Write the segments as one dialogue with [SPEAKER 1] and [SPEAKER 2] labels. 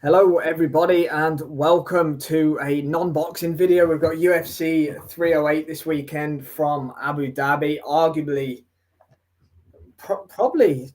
[SPEAKER 1] Hello, everybody, and welcome to a non-boxing video. We've got UFC 308 this weekend from Abu Dhabi. Arguably, probably,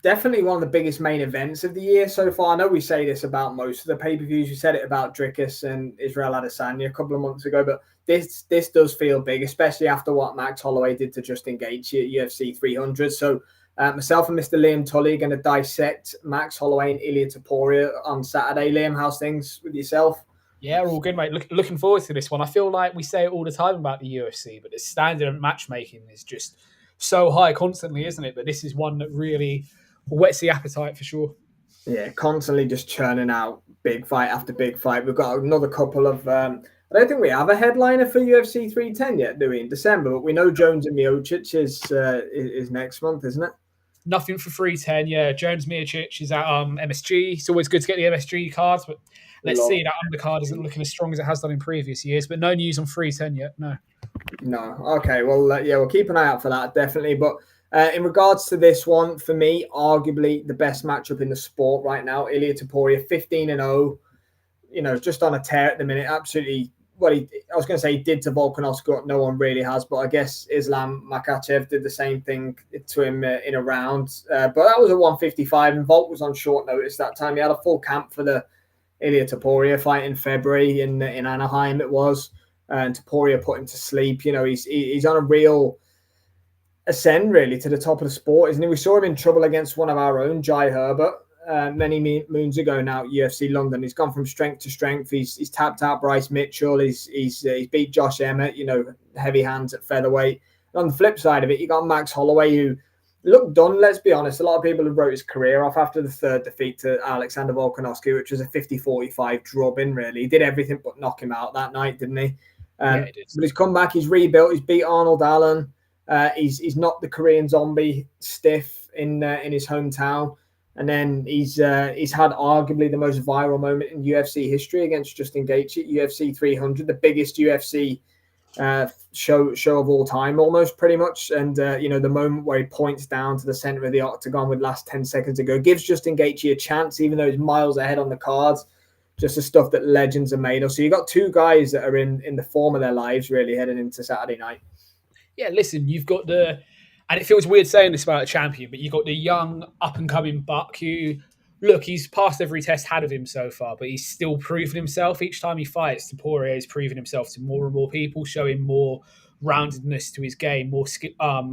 [SPEAKER 1] definitely one of the biggest main events of the year so far. I know we say this about most of the pay-per-views. We said it about Dricus and Israel Adesanya a couple of months ago, but this does feel big, especially after what Max Holloway did to Justin Gaethje at UFC 300. So myself and Mr. Liam Tully are going to dissect Max Holloway and Ilia Topuria on Saturday. Liam, how's things with yourself?
[SPEAKER 2] Yeah, we're all good, mate. Looking forward to this one. I feel like we say it all the time about the UFC, but the standard of matchmaking is just so high constantly, isn't it? But this is one that really whets the appetite for sure.
[SPEAKER 1] Yeah, constantly just churning out big fight after big fight. We've got another couple of. I don't think we have a headliner for UFC 310 yet, do we? In December, but we know Jones and Miocic is next month, isn't it?
[SPEAKER 2] Nothing for 310. Yeah, Jones Miocic is at MSG. It's always good to get the MSG cards, but let's see. That undercard isn't looking as strong as it has done in previous years. But no news on 310 yet. No.
[SPEAKER 1] Okay. Well, yeah, we'll keep an eye out for that definitely. But in regards to this one, for me, arguably the best matchup in the sport right now. Ilia Topuria, 15-0. You know, just on a tear at the minute. Absolutely. Well, I was going to say he did to Volkanovski what no one really has, but I guess Islam Makhachev did the same thing to him in a round. But that was a 155, and Volk was on short notice that time. He had a full camp for the Ilia Topuria fight in February in Anaheim. It was, and Topuria put him to sleep. You know, he's on a real ascend really to the top of the sport, isn't he? We saw him in trouble against one of our own, Jai Herbert. Many moons ago now at UFC London. He's gone from strength to strength. He's tapped out Bryce Mitchell. He's beat Josh Emmett, you know, heavy hands at featherweight. And on the flip side of it, you got Max Holloway, who looked done, let's be honest. A lot of people have wrote his career off after the third defeat to Alexander Volkanovski, which was a 50-45 drubbing, really. He did everything but knock him out that night, didn't he?
[SPEAKER 2] Yeah, he did.
[SPEAKER 1] But he's come back, he's rebuilt, he's beat Arnold Allen. He's knocked the Korean zombie stiff in his hometown. And then he's had arguably the most viral moment in UFC history against Justin Gaethje at UFC 300, the biggest UFC show of all time, almost pretty much. And you know, the moment where he points down to the center of the octagon with last 10 seconds to go gives Justin Gaethje a chance, even though he's miles ahead on the cards. Just the stuff that legends are made of. So you got two guys that are in the form of their lives, really, heading into Saturday night.
[SPEAKER 2] Yeah, listen, you've got and it feels weird saying this about a champion, but you've got the young, up-and-coming buck who, look, he's passed every test had of him so far, but he's still proven himself. Each time he fights, Topuria is proving himself to more and more people, showing more roundedness to his game, more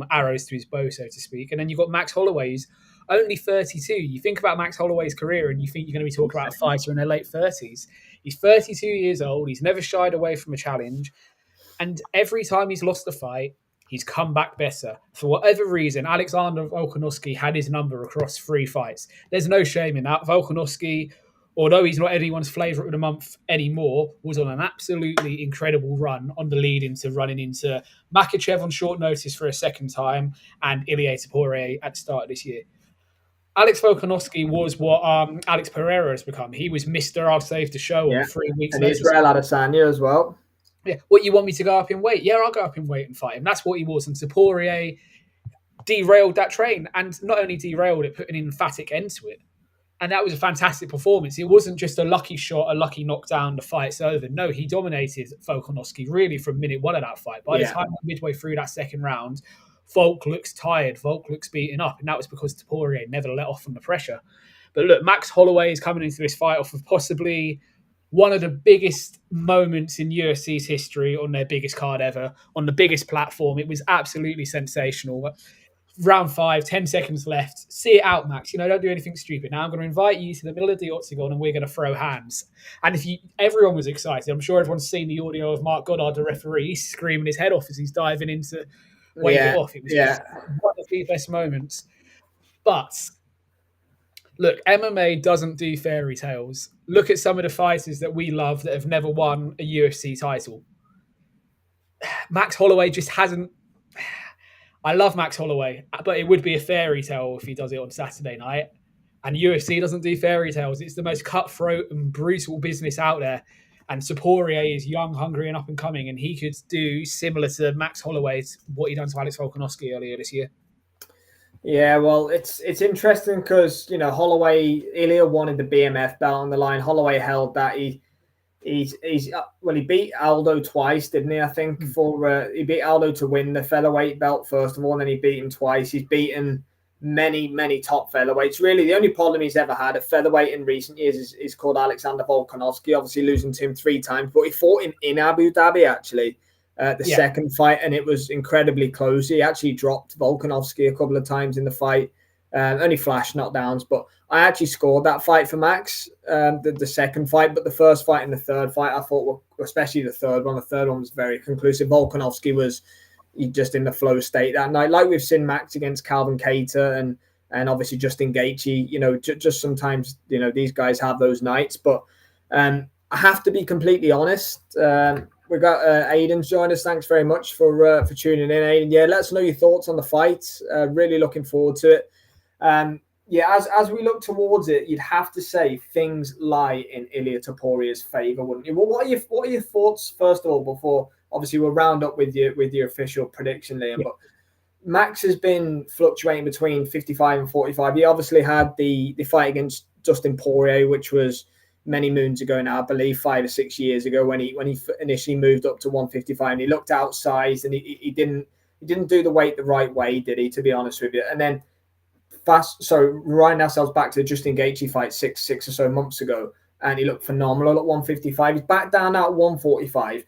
[SPEAKER 2] arrows to his bow, so to speak. And then you've got Max Holloway, who's only 32. You think about Max Holloway's career and you think you're going to be talking about a fighter in their late 30s. He's 32 years old. He's never shied away from a challenge. And every time he's lost a fight, he's come back better. For whatever reason, Alexander Volkanovski had his number across 3 fights. There's no shame in that. Volkanovski, although he's not anyone's favourite of the month anymore, was on an absolutely incredible run on the lead into running into Makhachev on short notice for a second time and Ilia Topuria at the start of this year. Alex Volkanovski was what Alex Pereira has become. He was Mr. I'll save the show on 3 weeks
[SPEAKER 1] and Israel Adesanya as well.
[SPEAKER 2] Yeah, what, you want me to go up in weight? Yeah, I'll go up in weight and fight him. That's what he was. And Topuria derailed that train, and not only derailed it, put an emphatic end to it. And that was a fantastic performance. It wasn't just a lucky shot, a lucky knockdown, the fight's over. No, he dominated Volkanovski really from minute 1 of that fight. By the time midway through that second round, Volk looks tired. Volk looks beaten up. And that was because Topuria never let off from the pressure. But look, Max Holloway is coming into this fight off of possibly one of the biggest moments in UFC's history on their biggest card ever, on the biggest platform. It was absolutely sensational. Round 5, 10 seconds left. See it out, Max. You know, don't do anything stupid. Now I'm going to invite you to the middle of the octagon and we're going to throw hands. And everyone was excited. I'm sure everyone's seen the audio of Mark Goddard, the referee. He's screaming his head off as he's diving into wave it off. It was one of the best moments. But look, MMA doesn't do fairy tales. Look at some of the fighters that we love that have never won a UFC title. Max Holloway just hasn't. I love Max Holloway, but it would be a fairy tale if he does it on Saturday night. And UFC doesn't do fairy tales. It's the most cutthroat and brutal business out there. And Topuria is young, hungry, and up and coming, and he could do similar to Max Holloway, what he done to Alex Volkanovski earlier this year.
[SPEAKER 1] Yeah, well, it's interesting because Holloway, Ilia wanted the BMF belt on the line. Holloway held that. He beat Aldo twice, didn't he? I think he beat Aldo to win the featherweight belt first of all, and then he beat him twice. He's beaten many top featherweights. Really, the only problem he's ever had at featherweight in recent years is called Alexander Volkanovski. Obviously, losing to him 3 times, but he fought him in Abu Dhabi actually. The second fight, and it was incredibly close. He actually dropped Volkanovski a couple of times in the fight, only flash knockdowns. But I actually scored that fight for Max, the second fight. But the first fight and the third fight, I thought, especially the third one was very conclusive. Volkanovski was just in the flow state that night, like we've seen Max against Calvin Kattar and obviously Justin Gaethje. Just sometimes these guys have those nights. But I have to be completely honest. We got Aiden's joined us. Thanks very much for tuning in, Aiden. Yeah, let us know your thoughts on the fight. Really looking forward to it. As we look towards it, you'd have to say things lie in Ilia Topuria's favour, wouldn't you? Well, what are your thoughts first of all before obviously we'll round up with your official prediction, Liam? Yeah. But Max has been fluctuating between 55 and 45. He obviously had the fight against Dustin Poirier, which was many moons ago now, I believe 5 or 6 years ago, when he initially moved up to 155, and he looked outsized, and he didn't do the weight the right way, did he? To be honest with you, and then running ourselves back to the Justin Gaethje fight six or so months ago, and he looked phenomenal at 155. He's back down now at 145.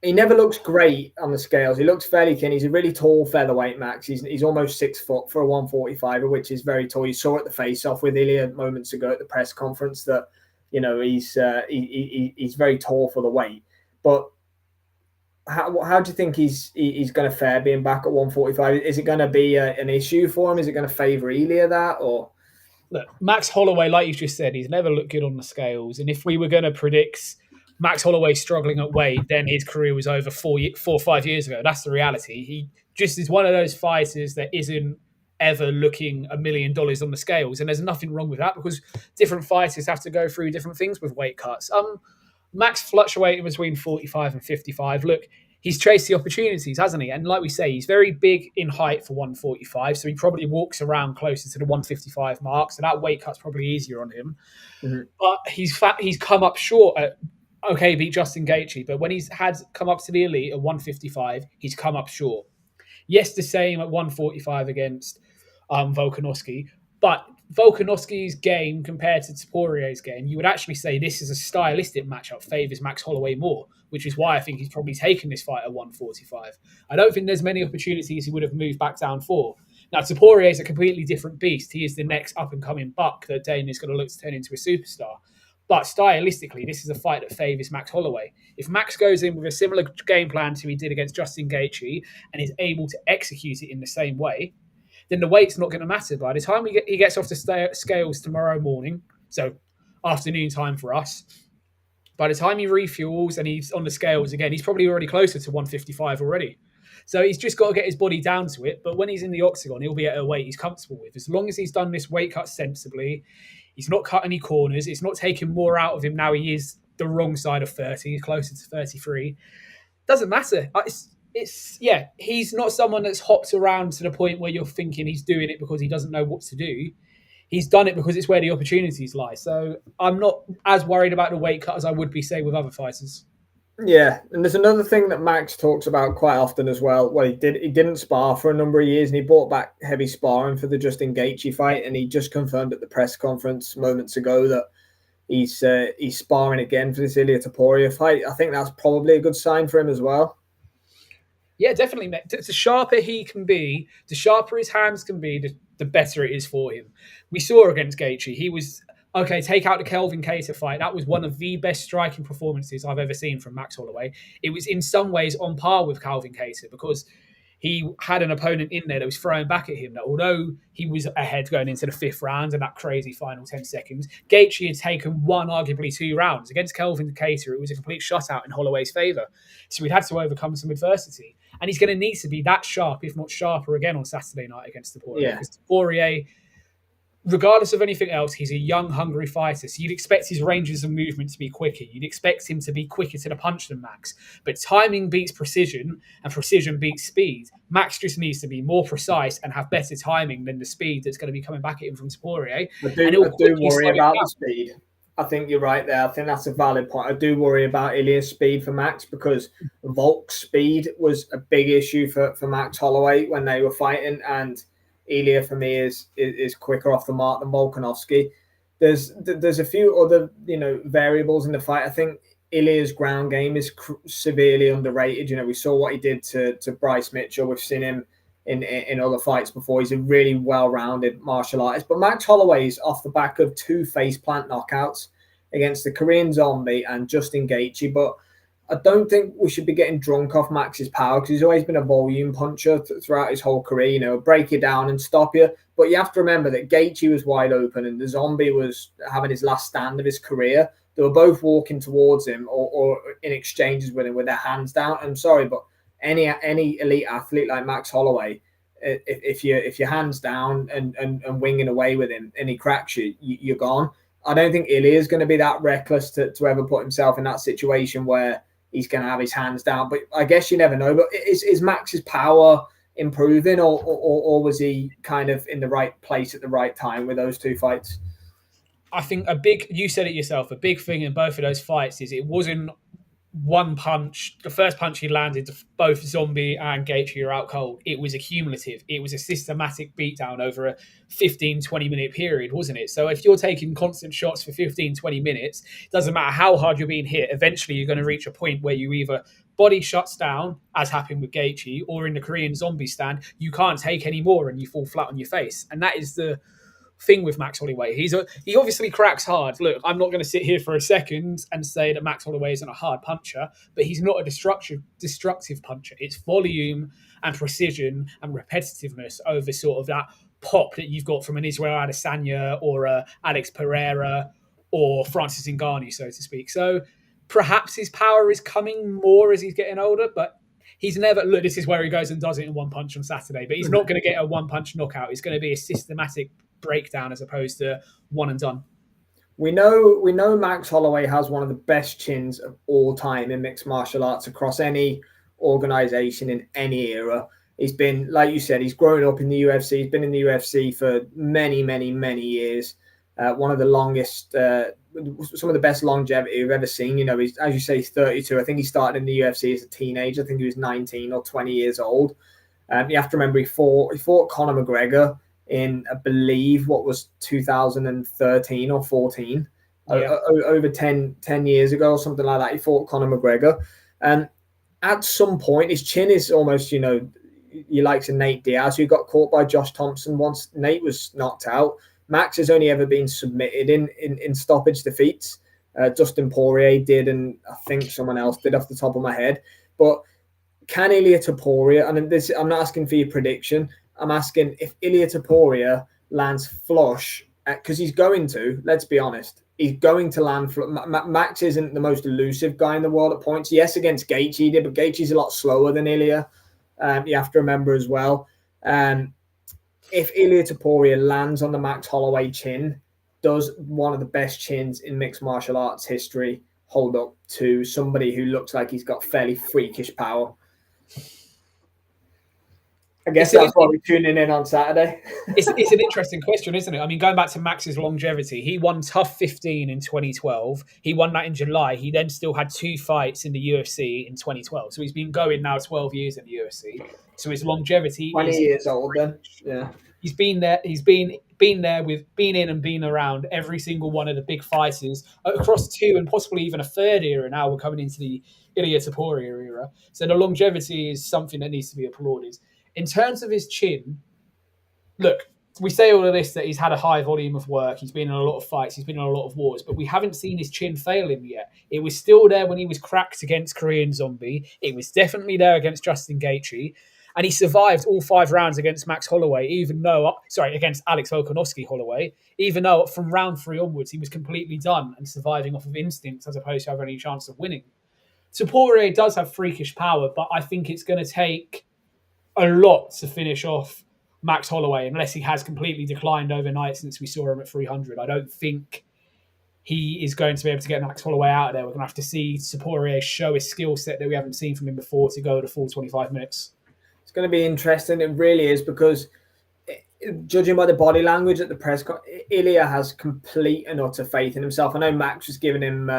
[SPEAKER 1] He never looks great on the scales. He looks fairly thin. He's a really tall featherweight, Max. He's almost 6 foot for a 145, which is very tall. You saw at the face-off with Ilia moments ago at the press conference that he's very tall for the weight. But how do you think he's going to fare being back at 145? Is it going to be an issue for him? Is it going to favour Ilia that or?
[SPEAKER 2] Look, Max Holloway, like you just said, he's never looked good on the scales. And if we were going to predict Max Holloway struggling at weight, then his career was over 4 or 5 years ago. That's the reality. He just is one of those fighters that isn't ever looking $1 million on the scales. And there's nothing wrong with that because different fighters have to go through different things with weight cuts. Max fluctuating between 45 and 55. Look, he's chased the opportunities, hasn't he? And like we say, he's very big in height for 145, so he probably walks around closer to the 155 mark, so that weight cut's probably easier on him. Mm-hmm. But he's come up short at, okay, beat Justin Gaethje, but when he's had come up to the elite at 155, he's come up short. Yes, the same at 145 against Volkanovski, but Volkanovski's game compared to Topuria's game, you would actually say this is a stylistic matchup, favours Max Holloway more, which is why I think he's probably taken this fight at 145. I don't think there's many opportunities he would have moved back down for. Now, Topuria is a completely different beast. He is the next up-and-coming buck that Dana is going to look to turn into a superstar. But stylistically, this is a fight that favours Max Holloway. If Max goes in with a similar game plan to he did against Justin Gaethje and is able to execute it in the same way, then the weight's not going to matter. By the time he gets off the scales tomorrow morning, so afternoon time for us, by the time he refuels and he's on the scales again, he's probably already closer to 155 already. So he's just got to get his body down to it. But when he's in the octagon, he'll be at a weight he's comfortable with. As long as he's done this weight cut sensibly, he's not cut any corners, it's not taking more out of him now he is the wrong side of 30, closer to 33. Doesn't matter. He's not someone that's hopped around to the point where you're thinking he's doing it because he doesn't know what to do. He's done it because it's where the opportunities lie. So I'm not as worried about the weight cut as I would be, say, with other fighters.
[SPEAKER 1] Yeah, and there's another thing that Max talks about quite often as well. Well, he didn't spar for a number of years, and he brought back heavy sparring for the Justin Gaethje fight, and he just confirmed at the press conference moments ago that he's sparring again for this Ilia Topuria fight. I think that's probably a good sign for him as well.
[SPEAKER 2] Yeah, definitely. The sharper he can be, the sharper his hands can be, the better it is for him. We saw against Gaethje, he was, okay, take out the Calvin Kattar fight. That was one of the best striking performances I've ever seen from Max Holloway. It was in some ways on par with Calvin Kattar because he had an opponent in there that was throwing back at him that although he was ahead going into the 5th round and that crazy final 10 seconds, Gaethje had taken one, arguably 2 rounds. Against Calvin Kattar, it was a complete shutout in Holloway's favour. So we'd had to overcome some adversity. And he's going to need to be that sharp, if not sharper, again on Saturday night against Topuria. Yeah. Because Topuria, regardless of anything else, he's a young, hungry fighter. So you'd expect his ranges of movement to be quicker. You'd expect him to be quicker to the punch than Max. But timing beats precision, and precision beats speed. Max just needs to be more precise and have better timing than the speed that's going to be coming back at him from Topuria. And it
[SPEAKER 1] I
[SPEAKER 2] will
[SPEAKER 1] do
[SPEAKER 2] quickly
[SPEAKER 1] worry
[SPEAKER 2] slow him
[SPEAKER 1] about the
[SPEAKER 2] down.
[SPEAKER 1] speed. I think you're right there. I think that's a valid point. I do worry about Ilia's speed for Max because Volk's speed was a big issue for Max Holloway when they were fighting, and Ilia for me is quicker off the mark than Volkanovski. There's a few other variables in the fight. I think Ilia's ground game is severely underrated. We saw what he did to Bryce Mitchell. We've seen him in other fights before. He's a really well-rounded martial artist. But Max Holloway is off the back of 2 faceplant knockouts against the Korean Zombie and Justin Gaethje. But I don't think we should be getting drunk off Max's power because he's always been a volume puncher throughout his whole career, break you down and stop you. But you have to remember that Gaethje was wide open and the Zombie was having his last stand of his career. They were both walking towards him or in exchanges with him with their hands down. I'm sorry, but any elite athlete like Max Holloway, if you're hands down and winging away with him and he cracks you, you're gone. I don't think Ilia is going to be that reckless to ever put himself in that situation where he's going to have his hands down. But I guess you never know. But is Max's power improving or was he kind of in the right place at the right time with those 2 fights?
[SPEAKER 2] I think you said it yourself, a big thing in both of those fights is it wasn't one punch. The first punch he landed, both Zombie and Gaethje are out cold. It was accumulative. It was a systematic beatdown over a 15, 20-minute period, wasn't it? So if you're taking constant shots for 15, 20 minutes, it doesn't matter how hard you're being hit. Eventually, you're going to reach a point where you either body shuts down, as happened with Gaethje, or in the Korean Zombie stand, you can't take any more and you fall flat on your face. And that is the thing with Max Holloway. He obviously cracks hard. Look, I'm not going to sit here for a second and say that Max Holloway isn't a hard puncher, but he's not a destructive puncher. It's volume and precision and repetitiveness over sort of that pop that you've got from an Israel Adesanya or a Alex Pereira or Francis Ngannou, so to speak. So perhaps his power is coming more as he's getting older, but he's never, look, this is where he goes and does it in one punch on Saturday, but he's not going to get a one punch knockout. It's going to be a systematic breakdown as opposed to one and done.
[SPEAKER 1] We know Max Holloway has one of the best chins of all time in mixed martial arts across any organization in any era. He's been, like you said, he's grown up in the UFC. He's been in the UFC for many, many, many years. One of the longest, some of the best longevity we've ever seen. He's, as you say, he's 32. I think he started in the UFC as a teenager. I think he was 19 or 20 years old. You have to remember he fought Conor McGregor in, I believe, what was 2013 or 14, over 10 years ago or something like that. He fought Conor McGregor. And at some point, his chin is almost, you like to Nate Diaz, who got caught by Josh Thompson once Nate was knocked out. Max has only ever been submitted in stoppage defeats. Dustin Poirier did, and I think someone else did off the top of my head. But can Ilia Topuria, and I'm not asking for your prediction, I'm asking if Ilia Topuria lands flush, because he's going to, let's be honest, he's going to land flush. Max isn't the most elusive guy in the world at points. Yes, against Gaethje he did, but Gaethje's a lot slower than Ilia. You have to remember as well. If Ilia Topuria lands on the Max Holloway chin, does one of the best chins in mixed martial arts history hold up to somebody who looks like he's got fairly freakish power? I guess that's why we're tuning in on Saturday.
[SPEAKER 2] It's an interesting question, isn't it? I mean, going back to Max's longevity, he won Tough 15 in 2012. He won that in July. He then still had 2 fights in the UFC in 2012. So he's been going now 12 years in the UFC. So his longevity
[SPEAKER 1] 20 years old then. Yeah.
[SPEAKER 2] He's been there. He's been in and been around every single one of the big fighters across 2 and possibly even a third era. Now we're coming into the Ilia Topuria era. So the longevity is something that needs to be applauded. In terms of his chin, look, we say all of this, that he's had a high volume of work. He's been in a lot of fights. He's been in a lot of wars, but we haven't seen his chin fail him yet. It was still there when he was cracked against Korean Zombie. It was definitely there against Justin Gaethje. And he survived all 5 rounds against Max Holloway, against Alex Volkanovski Holloway, even though from round 3 onwards, he was completely done and surviving off of instinct as opposed to having any chance of winning. Topuria does have freakish power, but I think it's going to take a lot to finish off Max Holloway, unless he has completely declined overnight since we saw him at 300. I don't think he is going to be able to get Max Holloway out of there. We're going to have to see Topuria show his skill set that we haven't seen from him before to go the full 25 minutes.
[SPEAKER 1] It's going to be interesting. It really is, because judging by the body language at the press conference, Ilia has complete and utter faith in himself. I know Max was giving him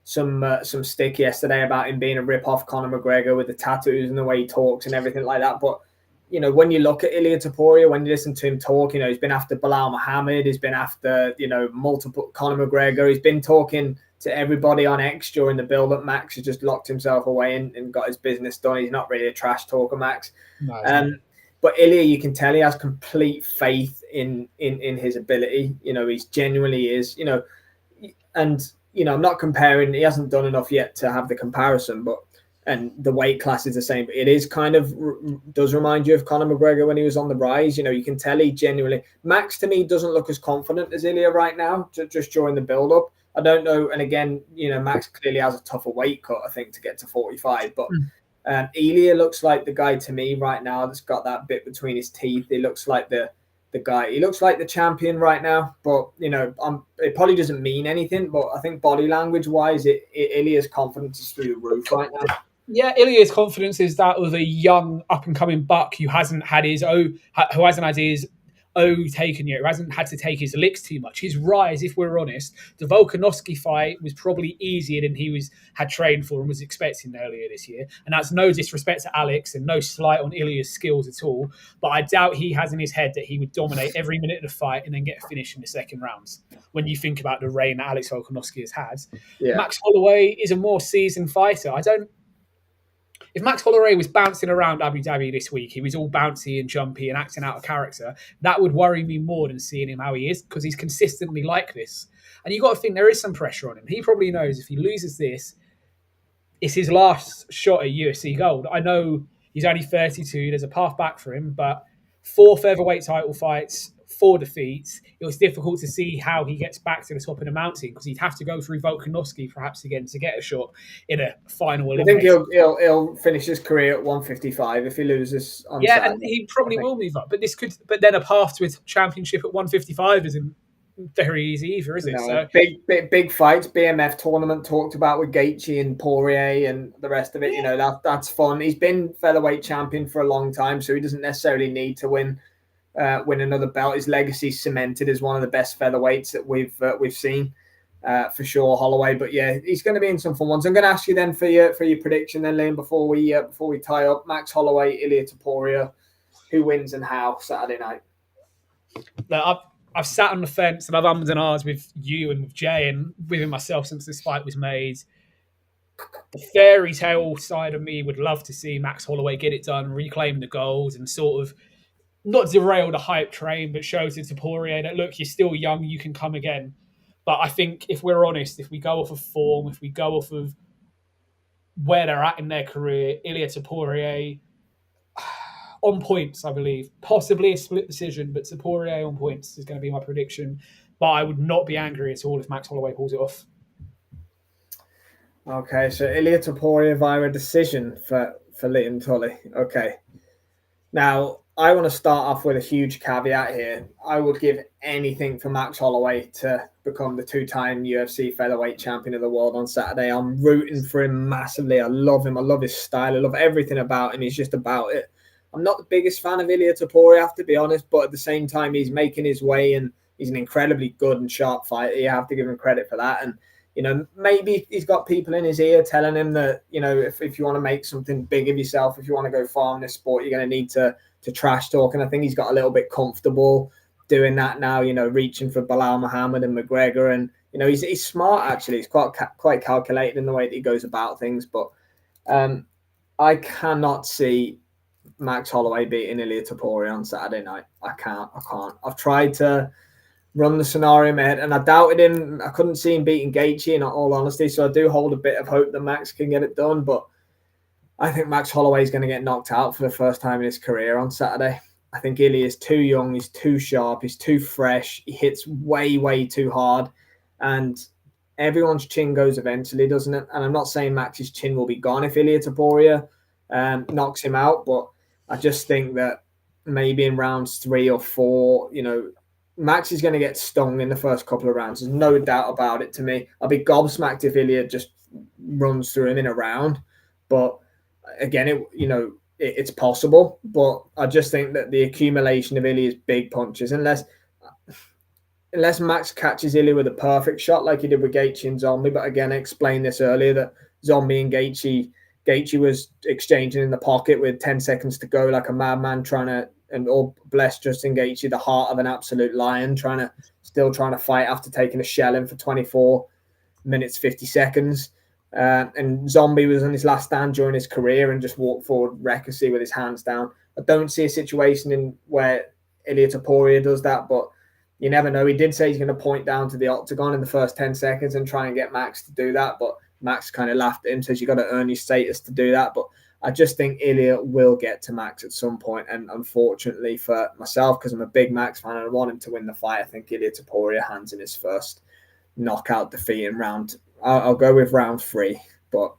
[SPEAKER 1] some stick yesterday about him being a rip-off Conor McGregor with the tattoos and the way he talks and everything like that. But, you know, when you look at Ilia Topuria, when you listen to him talk, you know, he's been after Bilal Muhammad, he's been after, you know, multiple Conor McGregor. He's been talking to everybody on X during the build-up. Max has just locked himself away and got his business done. He's not really a trash talker, Max.
[SPEAKER 2] No,
[SPEAKER 1] but Ilia, you can tell he has complete faith in his ability. You know, he's genuinely is, you know, and, you know, I'm not comparing, he hasn't done enough yet to have the comparison, but, and the weight class is the same, but it is kind of, does remind you of Conor McGregor when he was on the rise. You know, you can tell he genuinely, Max to me doesn't look as confident as Ilia right now, just during the build-up. I don't know. And again, you know, Max clearly has a tougher weight cut, I think, to get to 45, but Ilia looks like the guy to me right now that's got that bit between his teeth. He looks like the guy. He looks like the champion right now, but, you know, it probably doesn't mean anything, but I think body language wise, Ilia's confidence is through the roof right now.
[SPEAKER 2] Yeah, Ilia's confidence is that of a young up and coming buck who hasn't had his taken yet, who hasn't had to take his licks too much. His rise, if we're honest, the Volkanovski fight was probably easier than he had trained for and was expecting earlier this year. And that's no disrespect to Alex and no slight on Ilia's skills at all. But I doubt he has in his head that he would dominate every minute of the fight and then get a finish in the second rounds. When you think about the reign that Alex Volkanovski has had, Max Holloway is a more seasoned fighter. If Max Holloway was bouncing around Abu Dhabi this week, he was all bouncy and jumpy and acting out of character, that would worry me more than seeing him how he is, because he's consistently like this. And you've got to think there is some pressure on him. He probably knows if he loses this, it's his last shot at UFC gold. I know he's only 32, there's a path back for him, but 4 featherweight title fights, 4 defeats. It was difficult to see how he gets back to the top of the mountain, because he'd have to go through Volkanovski perhaps again to get a shot in a final
[SPEAKER 1] Olympics. I think he'll finish his career at 155 if he loses on Saturday.
[SPEAKER 2] And he probably will move up. But then a path to a championship at 155 isn't very easy either, is it?
[SPEAKER 1] No, so big fights, BMF tournament talked about with Gaethje and Poirier and the rest of it. You know, that's fun. He's been featherweight champion for a long time, so he doesn't necessarily need to win another belt. His legacy cemented as one of the best featherweights that we've seen for sure, Holloway. But yeah, he's going to be in some fun ones. I'm going to ask you then for your prediction then, Liam, before we tie up. Max Holloway, Ilia Topuria, who wins and how Saturday night?
[SPEAKER 2] I've sat on the fence and I've ummed and ahs with you and with Jay and within myself since this fight was made. The fairy tale side of me would love to see Max Holloway get it done, reclaim the gold, and sort of not derail the hype train, but show to Topuria that, look, you're still young, you can come again. But I think if we're honest, if we go off of form, if we go off of where they're at in their career, Ilia Topuria on points, I believe. Possibly a split decision, but Topuria on points is going to be my prediction. But I would not be angry at all if Max Holloway pulls it off.
[SPEAKER 1] Okay, so Ilia Topuria via a decision for Liam Tully. Okay. Now, I want to start off with a huge caveat here. I would give anything for Max Holloway to become the 2-time UFC featherweight champion of the world on Saturday. I'm rooting for him massively. I love him. I love his style. I love everything about him. He's just about it. I'm not the biggest fan of Ilia Topuria, I have to be honest, but at the same time, he's making his way and he's an incredibly good and sharp fighter. You have to give him credit for that. And, you know, maybe he's got people in his ear telling him that, you know, if you want to make something big of yourself, if you want to go far in this sport, you're going to need to trash talk. And I think he's got a little bit comfortable doing that now, you know, reaching for Bilal Muhammad and McGregor. And, you know, he's smart, actually. He's quite calculated in the way that he goes about things. But I cannot see Max Holloway beating Ilia Topuria on Saturday night. I can't. I've tried to run the scenario in my head, and I doubted him. I couldn't see him beating Gaethje, in all honesty. So I do hold a bit of hope that Max can get it done. But I think Max Holloway is going to get knocked out for the first time in his career on Saturday. I think Ilia is too young. He's too sharp. He's too fresh. He hits way, way too hard. And everyone's chin goes eventually, doesn't it? And I'm not saying Max's chin will be gone if Ilia Topuria knocks him out, but I just think that maybe in rounds 3 or 4, Max is going to get stung in the first couple of rounds. There's no doubt about it to me. I'll be gobsmacked if Ilia just runs through him in a round. But again, it's possible. But I just think that the accumulation of Ilia's big punches, unless Max catches Ilia with a perfect shot like he did with Gaethje and Zombie. But again, I explained this earlier that Zombie and Gaethje was exchanging in the pocket with 10 seconds to go like a madman and all bless Justin Gaethje, the heart of an absolute lion, still trying to fight after taking a shelling for 24 minutes, 50 seconds. And Zombie was on his last stand during his career and just walked forward recklessly with his hands down. I don't see a situation where Ilia Topuria does that, but you never know. He did say he's going to point down to the octagon in the first 10 seconds and try and get Max to do that, but Max kind of laughed at him, says you got to earn your status to do that. But I just think Ilia will get to Max at some point. And unfortunately for myself, because I'm a big Max fan and I want him to win the fight, I think Ilia Topuria hands in his first knockout defeat in round. I'll go with round 3. But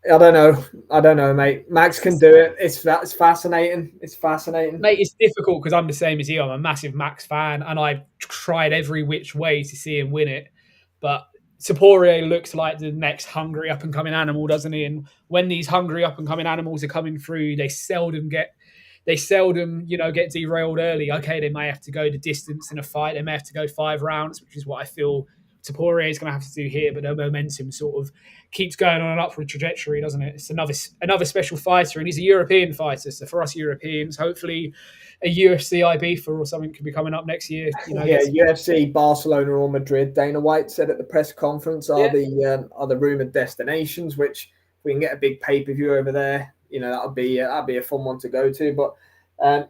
[SPEAKER 1] I don't know, mate. Max can do it. It's fascinating. It's fascinating.
[SPEAKER 2] Mate, it's difficult because I'm the same as you. I'm a massive Max fan and I've tried every which way to see him win it. But Topuria looks like the next hungry up-and-coming animal, doesn't he? And when these hungry up-and-coming animals are coming through, they seldom get derailed early. Okay, they may have to go the distance in a fight. They may have to go 5 rounds, which is what I feel Topuria is going to have to do here. But the momentum sort of keeps going on an upward trajectory, doesn't it? It's another special fighter, and he's a European fighter. So for us Europeans, hopefully a UFC IB or something could be coming up next year.
[SPEAKER 1] UFC Barcelona or Madrid. Dana White said at the press conference are the rumored destinations. Which if we can get a big pay-per-view over there, that'll be a fun one to go to. But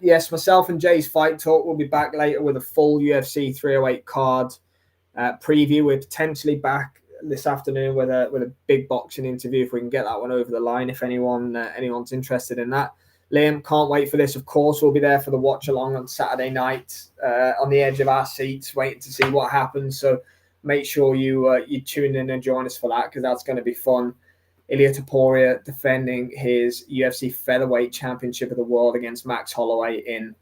[SPEAKER 1] yes, myself and Jay's Fight Talk will be back later with a full UFC 308 card preview. We're potentially back this afternoon with a big boxing interview if we can get that one over the line. If anyone's interested in that. Liam, can't wait for this. Of course, we'll be there for the watch along on Saturday night on the edge of our seats, waiting to see what happens. So make sure you tune in and join us for that because that's going to be fun. Ilia Topuria defending his UFC Featherweight Championship of the World against Max Holloway in,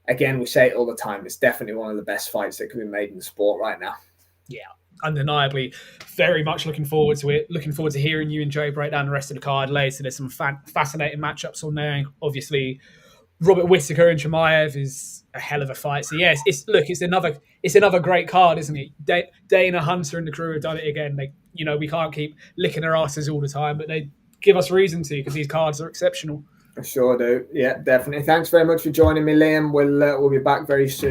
[SPEAKER 1] again, we say it all the time, it's definitely one of the best fights that can be made in the sport right now.
[SPEAKER 2] Yeah, undeniably. Very much looking forward to it. Looking forward to hearing you and Joe break down the rest of the card later. There's some fascinating matchups on there. Obviously, Robert Whittaker and Chimaev is a hell of a fight. So yes, it's another great card, isn't it? Dana, Hunter, and the crew have done it again. We can't keep licking their asses all the time, but they give us reason to because these cards are exceptional.
[SPEAKER 1] I sure do. Yeah, definitely. Thanks very much for joining me, Liam. We'll be back very soon.